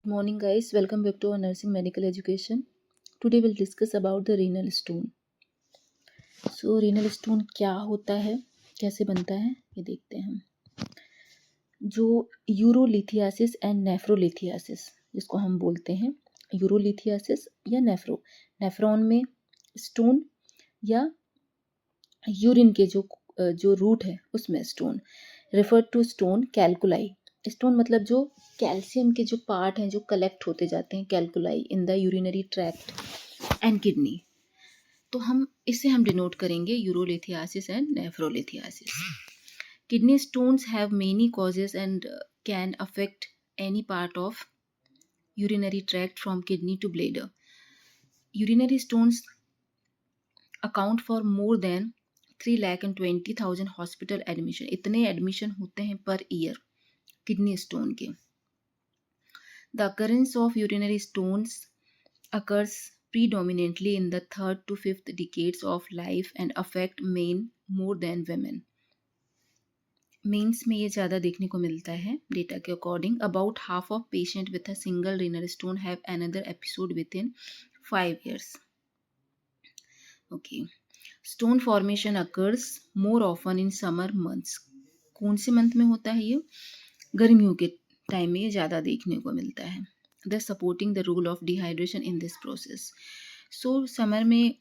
Good morning, guys. Welcome back to our nursing medical education. Today we'll discuss about the renal stone. So renal stone क्या होता है, कैसे बनता है, ये देखते हैं हम. जो यूरोलिथियासिस एंड नेफ्रोलिथियासिस जिसको हम बोलते हैं, यूरोलिथियासिस या नेफ्रॉन में स्टोन या यूरिन के जो रूट है उसमें stone, refer to stone calculi. Stone मतलब जो कैल्शियम के जो पार्ट हैं जो कलेक्ट होते जाते हैं calculi in the urinary tract and kidney. तो हम डिनोट करेंगे urolithiasis and nephrolithiasis. Kidney stones have many causes and can affect any part of urinary tract from kidney to bladder. Urinary stones account for more than 3,20,000 hospital admission. इतने admission होते हैं per year kidney stone के. The occurrence of urinary stones occurs predominantly in the third to fifth decades of life and affect men more than women. Men's में ये ज़्यादा देखने को मिलता है डेटा के according. About half of patient with a single renal stone have another episode within 5 years. Okay. Stone formation occurs more often in summer months. कौन से मंथ में होता है ये? गर्मियों के टाइम में ये ज़्यादा देखने को मिलता है. The supporting the role of dehydration in this process. So summer में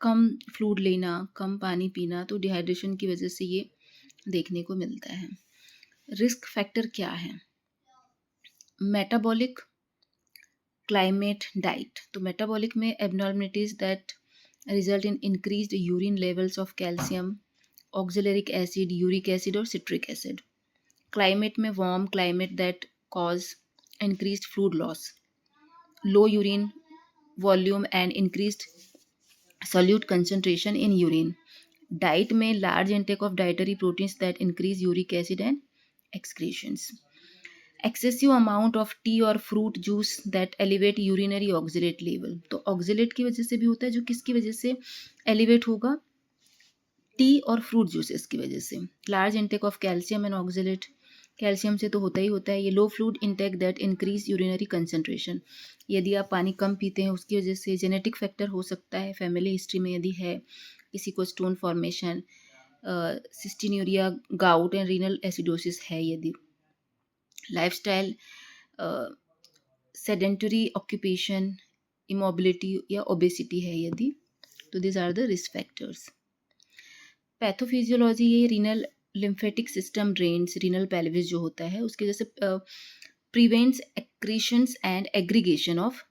कम फ्लूइड लेना, कम पानी पीना, तो डिहाइड्रेशन की वजह से ये देखने को मिलता है. रिस्क फैक्टर क्या है? Metabolic, climate, diet. तो मेटाबॉलिक में abnormalities that result in increased urine levels of calcium, oxalic acid, uric acid और सिट्रिक एसिड. क्लाइमेट में warm climate that cause increased fluid loss, low urine volume and increased solute concentration in urine. Diet में large intake of dietary proteins that increase uric acid and excretions. Excessive amount of tea और fruit juice that elevate urinary oxalate level. तो oxalate की वजह से भी होता है, जो किसकी वजह से elevate होगा? टी और फ्रूट जूसेस की वजह से. Large intake of calcium and oxalate. Calcium से तो होता ही होता है ये. Low fluid intake that increase urinary concentration. यदि आप पानी कम पीते हैं उसकी वजह से. जेनेटिक फैक्टर हो सकता है, फैमिली हिस्ट्री में यदि है किसी को stone formation, cystinuria, gout and renal acidosis है यदि. लाइफस्टाइल, सेडेंटरी ऑक्यूपेशन, इमोबिलिटी या ओबेसिटी है यदि, तो this are the risk factors. Pathophysiology, ये renal lymphatic system drains, renal pelvis जो होता है उसके जैसे prevents accretions and aggregation of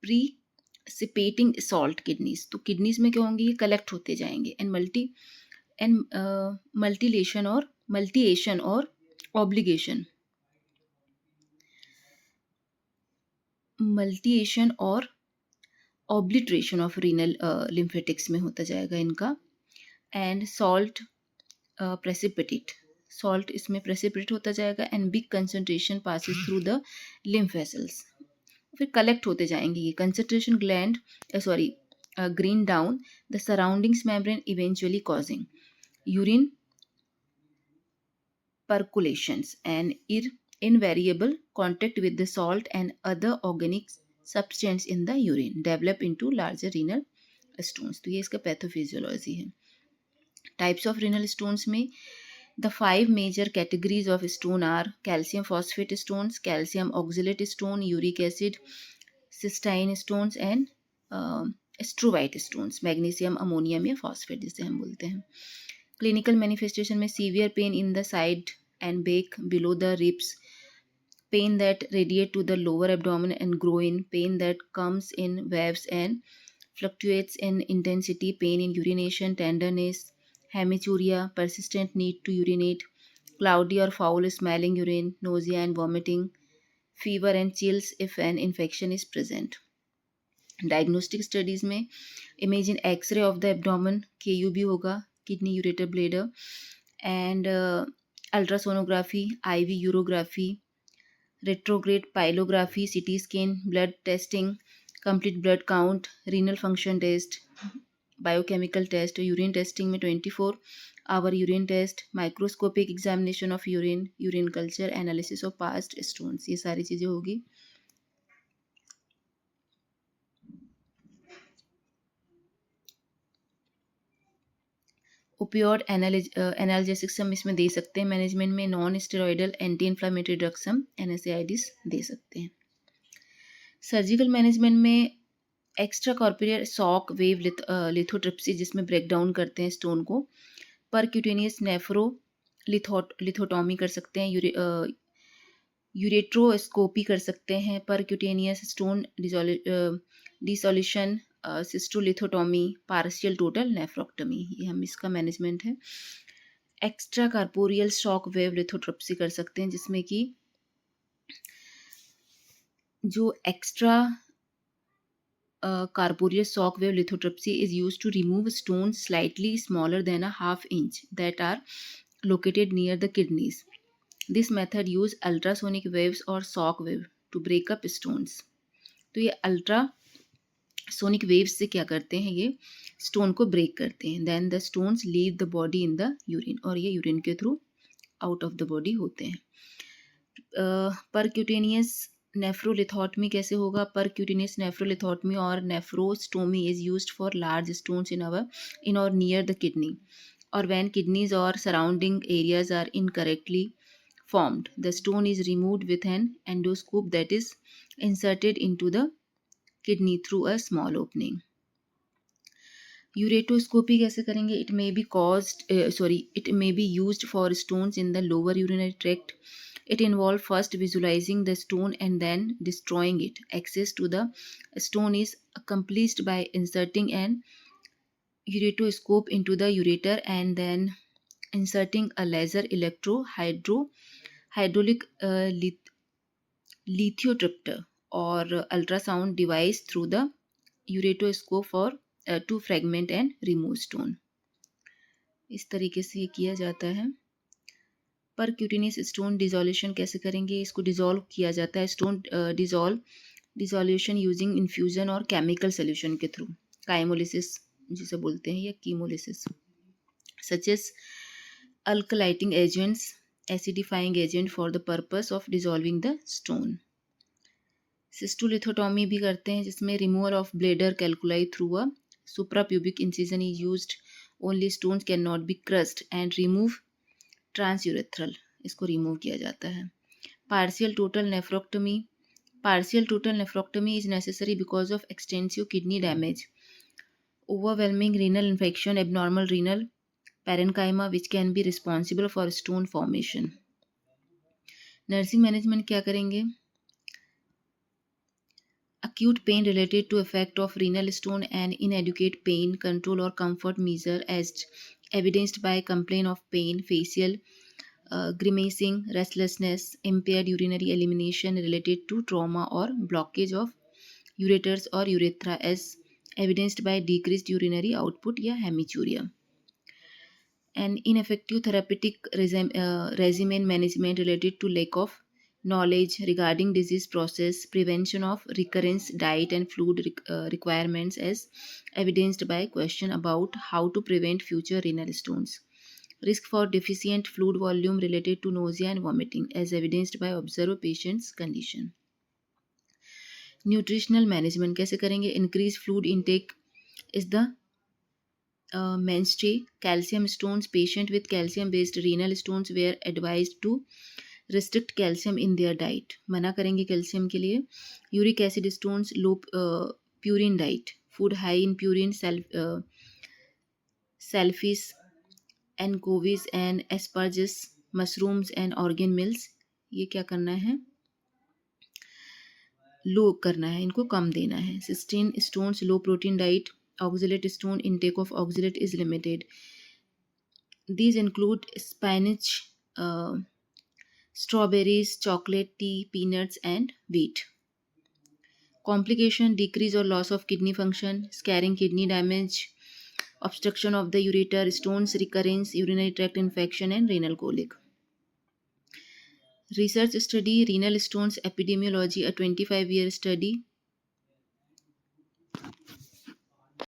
precipitating salt kidneys. तो किडनीज में क्या होंगे? ये कलेक्ट होते जाएंगे. एंड मल्टीएशन और ऑब्लिगेशन. मल्टीएशन और ऑब्लिट्रेशन ऑफ रीनल लिम्फेटिक्स में होता जाएगा इनका. And salt precipitate. सॉल्ट इसमें प्रेसिपिटेट होता जाएगा and big concentration passes through the lymph vessels. फिर कलेक्ट होते जाएंगे ये concentration gland green down the surroundings membrane, eventually causing urine percolations and invariable contact with the salt and other organic substance in the urine develop into larger renal stones. तो ये इसका pathophysiology है. Types of renal stones में the 5 major categories of stone are calcium phosphate stones, calcium oxalate stone, uric acid, cystine stones and struvite stones. magnesium ammonium या phosphate जिसे हम बोलते हैं. क्लिनिकल मैनिफेस्टेशन में severe pain in the side and back below the ribs, pain that radiate to the lower abdomen and groin, pain that comes in waves and fluctuates in intensity, pain in urination, tenderness, haematuria, persistent need to urinate, cloudy or foul smelling urine, nausea and vomiting, fever and chills if an infection is present. Diagnostic studies में imaging X ray of the abdomen, KUB होगा, kidney ureter bladder, and ultrasonography, IV urography, retrograde pyelography, CT scan, blood testing, complete blood count, renal function test, biochemical test. Urine testing में 24 our urine test, microscopic examination of urine, urine culture, analysis of past stones, ये सारी चीज़ें होगी. Opioid analgesics हम इसमें दे सकते हैं management में. Non steroidal anti inflammatory drugs हम NSAIDs दे सकते हैं. सर्जिकल मैनेजमेंट में extra corporeal shock wave lithotripsy, जिसमें ब्रेक डाउन करते हैं स्टोन को. परक्यूटेनियस नेफ्रो लिथोटॉमी कर सकते हैं. यूरेट्रोस्कोपी कर सकते हैं. Percutaneous stone dissolution cystolithotomy. Partial total nephrectomy, ये हम इसका मैनेजमेंट है. Extracorporeal shock wave lithotripsy कर सकते हैं, जिसमें कि जो extra corporeal shock wave lithotripsy is used to remove stones slightly smaller than a half inch that are located near the kidneys. This method use ultrasonic waves or shock wave to break up stones. तो ये ultrasonic waves से क्या करते हैं, ये stone को break करते हैं. Then the stones leave the body in the urine, और ये यूरिन के through out of the body होते हैं. परक्यूटेनियस नेफ्रोलिथोटमी कैसे होगा? परक्यूटेनियस नेफ्रोलिथोटमी और nephrostomy is used for large stones in और नियर द किडनी, और व्हेन किडनीज और surrounding areas are incorrectly formed, the stone is removed with an endoscope that is inserted into the kidney through a small opening. Uretoscopy कैसे करेंगे? It may be used for stones in the lower urinary tract. It involves first visualizing the stone and then destroying it. Access to the stone is accomplished by inserting an uretoscope into the ureter and then inserting a laser hydraulic lithotripter or ultrasound device through the uretoscope to fragment and remove stone. इस तरीके से ये किया जाता है. Percutaneous stone dissolution कैसे करेंगे? इसको डिसॉल्व किया जाता है. स्टोन डिसोल्यूशन यूजिंग इन्फ्यूजन और केमिकल सोल्यूशन के थ्रू. काइमोलिसिस जिसे बोलते हैं, या chemolysis. Such as alkalinizing agents, acidifying agent for the purpose of dissolving the stone. Cystolithotomy भी करते हैं, जिसमें removal of bladder calculi through a suprapubic incision is used. Only stones can not be crushed and remove transurethral, इसको remove किया जाता है. Partial total nephrectomy. Partial total nephrectomy is necessary because of extensive kidney damage, overwhelming renal infection, abnormal renal parenchyma which can be responsible for stone formation. Nursing management क्या करेंगे? Acute pain related to effect of renal stone and inadequate pain control or comfort measure as evidenced by complaint of pain, facial grimacing, restlessness, impaired urinary elimination related to trauma or blockage of ureters or urethra as evidenced by decreased urinary output या hematuria. And ineffective therapeutic regimen management related to lack of knowledge regarding disease process, prevention of recurrence, diet and fluid requirements as evidenced by question about how to prevent future renal stones. Risk for deficient fluid volume related to nausea and vomiting as evidenced by observed patient's condition. Nutritional management कैसे करेंगे? Increase fluid intake is the mainstay. Calcium stones. Patient with calcium based renal stones were advised to restrict calcium in their diet. मना करेंगे calcium के लिए. Uric acid stones, low purine diet. Food high in purine, shellfish anchovies and asparagus, mushrooms and organ meals, ये क्या करना है? लो करना है, इनको कम देना है. Cystine stones, low protein diet. Oxalate stone intake of oxalate is limited. These include spinach, strawberries, chocolate, tea, peanuts, and wheat. Complication: decrease or loss of kidney function, scarring, kidney damage, obstruction of the ureter, stones recurrence, urinary tract infection, and renal colic. Research study: renal stones epidemiology, a 25-year study